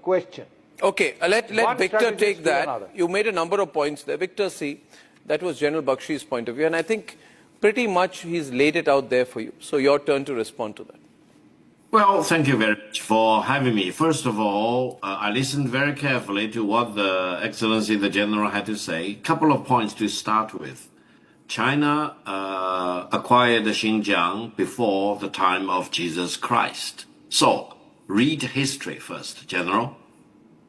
question. Okay, let One Victor strategist take to that. another. You made a number of points there. Victor, see, that was General Bakshi's point of view, and I think pretty much he's laid it out there for you. So your turn to respond to that. Well, thank you very much for having me. First of all, I listened very carefully to what the Excellency the General had to say. Couple of points to start with. China acquired Xinjiang before the time of Jesus Christ. So, read history first, General.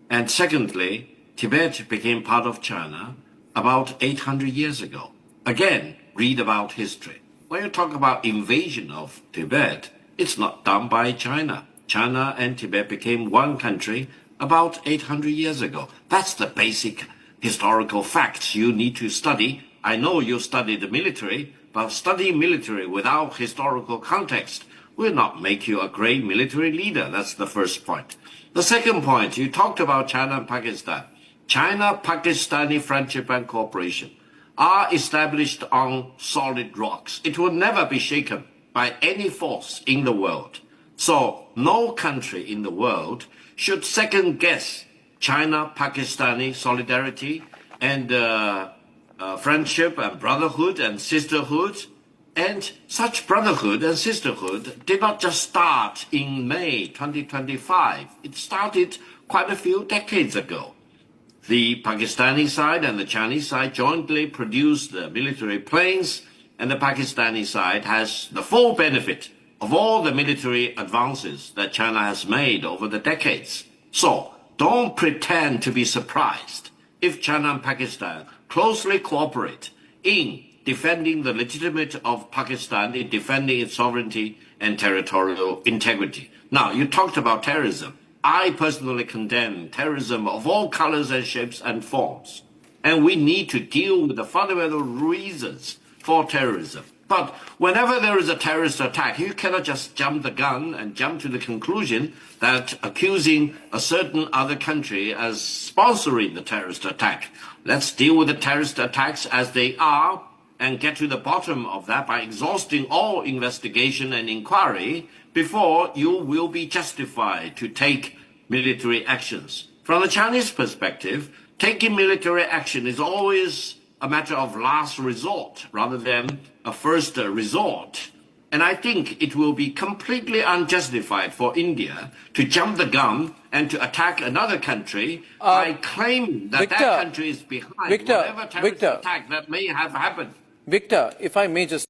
And secondly, Tibet became part of China about 800 years ago. Again, read about history. When you talk about invasion of Tibet, it's not done by China. China and Tibet became one country about 800 years ago. That's the basic historical facts you need to study. I know you study the military, but studying military without historical context will not make you a great military leader. That's the first point. The second point, you talked about China and Pakistan. China-Pakistani friendship and cooperation are established on solid rocks. It will never be shaken by any force in the world. So no country in the world should second guess China-Pakistani solidarity and friendship and brotherhood and sisterhood. And such brotherhood and sisterhood did not just start in May 2025. It started quite a few decades ago. The Pakistani side and the Chinese side jointly produced the military planes, and the Pakistani side has the full benefit of all the military advances that China has made over the decades. So don't pretend to be surprised if China and Pakistan closely cooperate in defending the legitimacy of Pakistan, in defending its sovereignty and territorial integrity. Now, you talked about terrorism. I personally condemn terrorism of all colors and shapes and forms. And we need to deal with the fundamental reasons for terrorism. But whenever there is a terrorist attack, you cannot just jump the gun and jump to the conclusion that accusing a certain other country as sponsoring the terrorist attack. Let's deal with the terrorist attacks as they are and get to the bottom of that by exhausting all investigation and inquiry before you will be justified to take military actions. From the Chinese perspective, taking military action is always a matter of last resort rather than a first resort. And I think it will be completely unjustified for India to jump the gun and to attack another country by claiming that Victor, that country is behind whatever terrorist attack that may have happened. Victor, if I may just